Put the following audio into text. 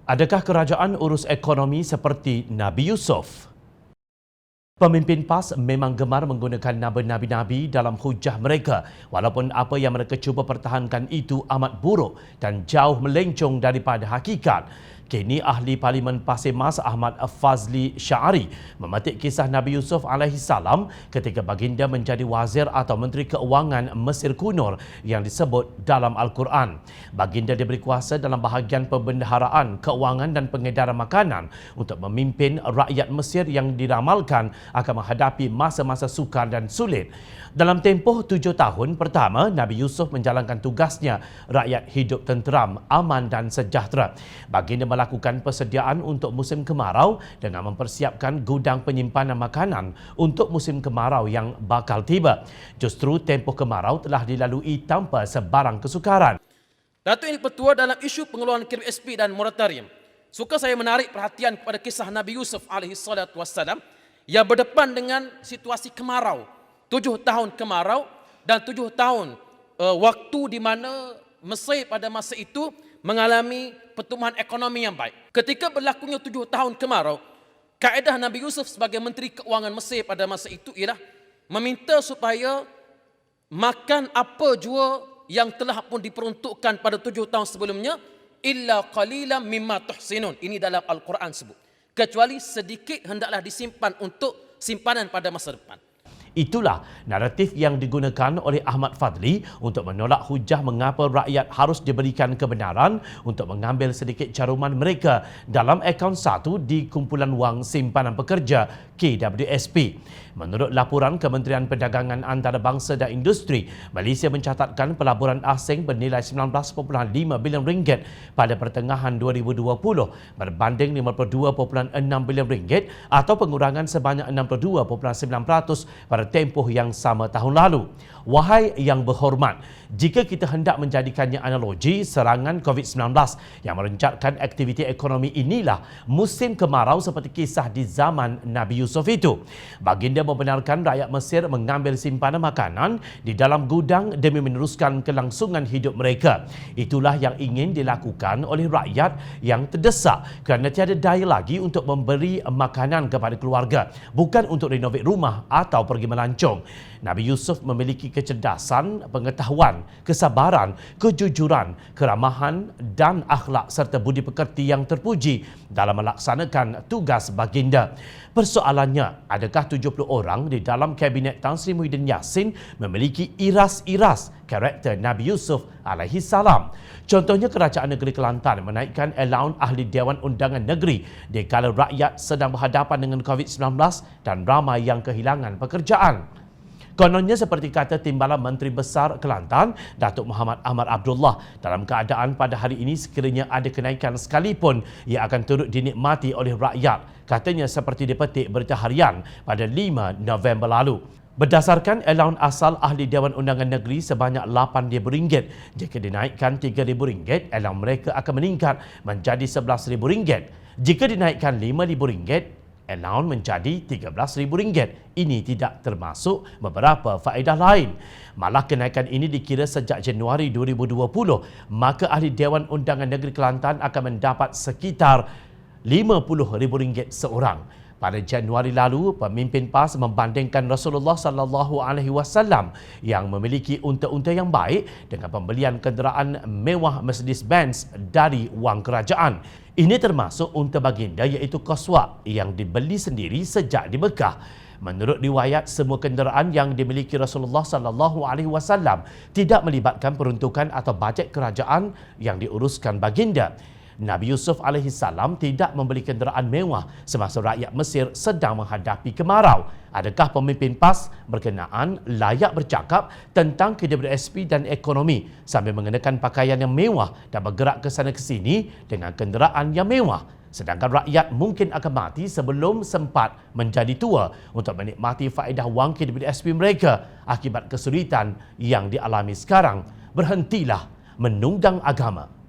Adakah kerajaan urus ekonomi seperti Nabi Yusuf? Pemimpin PAS memang gemar menggunakan nama Nabi-Nabi dalam hujah mereka walaupun apa yang mereka cuba pertahankan itu amat buruk dan jauh melencong daripada hakikat. Kini Ahli Parlimen Pasir Mas Ahmad Fazli Syari memetik kisah Nabi Yusuf AS ketika baginda menjadi wazir atau Menteri Keuangan Mesir kuno yang disebut dalam Al-Quran. Baginda diberi kuasa dalam bahagian pembendaharaan, keuangan dan pengedaran makanan untuk memimpin rakyat Mesir yang diramalkan akan menghadapi masa-masa sukar dan sulit. Dalam tempoh 7 tahun pertama, Nabi Yusuf menjalankan tugasnya, rakyat hidup tenteram, aman dan sejahtera. Baginda melakukan persediaan untuk musim kemarau dengan mempersiapkan gudang penyimpanan makanan untuk musim kemarau yang bakal tiba. Justru tempoh kemarau telah dilalui tanpa sebarang kesukaran. Datuk Yang Pertua dalam isu pengeluaran KSP dan moratorium, suka saya menarik perhatian kepada kisah Nabi Yusuf AS yang berdepan dengan situasi kemarau. 7 tahun kemarau dan 7 tahun waktu di mana Mesir pada masa itu mengalami pertumbuhan ekonomi yang baik. Ketika berlakunya 7 tahun kemarau, kaedah Nabi Yusuf sebagai Menteri Keuangan Mesir pada masa itu ialah meminta supaya makan apa jua yang telah pun diperuntukkan pada 7 tahun sebelumnya, illa qalilan mimma tuhsinun. Ini dalam Al-Quran sebut. Kecuali sedikit hendaklah disimpan untuk simpanan pada masa depan. Itulah naratif yang digunakan oleh Ahmad Fadli untuk menolak hujah mengapa rakyat harus diberikan kebenaran untuk mengambil sedikit caruman mereka dalam akaun satu di Kumpulan Wang Simpanan Pekerja KWSP. Menurut laporan Kementerian Perdagangan Antarabangsa dan Industri, Malaysia mencatatkan pelaburan asing bernilai 19.5 bilion ringgit pada pertengahan 2020 berbanding 52.6 bilion ringgit atau pengurangan sebanyak 62.9% pada tempoh yang sama tahun lalu. Wahai yang berhormat, jika kita hendak menjadikannya analogi, serangan COVID-19 yang merencatkan aktiviti ekonomi inilah musim kemarau seperti kisah di zaman Nabi Yusuf itu. Baginda membenarkan rakyat Mesir mengambil simpanan makanan di dalam gudang demi meneruskan kelangsungan hidup mereka. Itulah yang ingin dilakukan oleh rakyat yang terdesak kerana tiada daya lagi untuk memberi makanan kepada keluarga, bukan untuk renovate rumah atau pergi melancong. Nabi Yusuf memiliki kecerdasan, pengetahuan, kesabaran, kejujuran, keramahan dan akhlak serta budi pekerti yang terpuji dalam melaksanakan tugas baginda. Persoalannya, adakah 70 orang di dalam Kabinet Tan Sri Muhyiddin Yassin memiliki iras-iras karakter Nabi Yusuf AS? Contohnya, Kerajaan Negeri Kelantan menaikkan allowance Ahli Dewan Undangan Negeri di kala rakyat sedang berhadapan dengan COVID-19 dan ramai yang kehilangan pekerjaan. Kononnya seperti kata Timbalan Menteri Besar Kelantan, Datuk Muhammad Ahmad Abdullah, dalam keadaan pada hari ini sekiranya ada kenaikan sekalipun, ia akan turut dinikmati oleh rakyat. Katanya seperti dipetik Berita Harian pada 5 November lalu. Berdasarkan allowance asal Ahli Dewan Undangan Negeri sebanyak RM8,000, jika dinaikkan RM3,000, allowance mereka akan meningkat menjadi RM11,000. Jika dinaikkan RM5,000, allowance menjadi RM13,000. Ini tidak termasuk beberapa faedah lain. Malah kenaikan ini dikira sejak Januari 2020, maka Ahli Dewan Undangan Negeri Kelantan akan mendapat sekitar RM50,000 seorang. Pada Januari lalu, pemimpin PAS membandingkan Rasulullah SAW yang memiliki unta-unta yang baik dengan pembelian kenderaan mewah Mercedes-Benz dari wang kerajaan. Ini termasuk unta baginda iaitu Qaswa yang dibeli sendiri sejak di Mekah. Menurut riwayat, semua kenderaan yang dimiliki Rasulullah SAW tidak melibatkan peruntukan atau bajet kerajaan yang diuruskan baginda. Nabi Yusuf AS tidak membeli kenderaan mewah semasa rakyat Mesir sedang menghadapi kemarau. Adakah pemimpin PAS berkenaan layak bercakap tentang KWSP dan ekonomi sambil mengenakan pakaian yang mewah dan bergerak ke sana ke sini dengan kenderaan yang mewah? Sedangkan rakyat mungkin akan mati sebelum sempat menjadi tua untuk menikmati faedah wang KWSP mereka akibat kesulitan yang dialami sekarang. Berhentilah menunggang agama.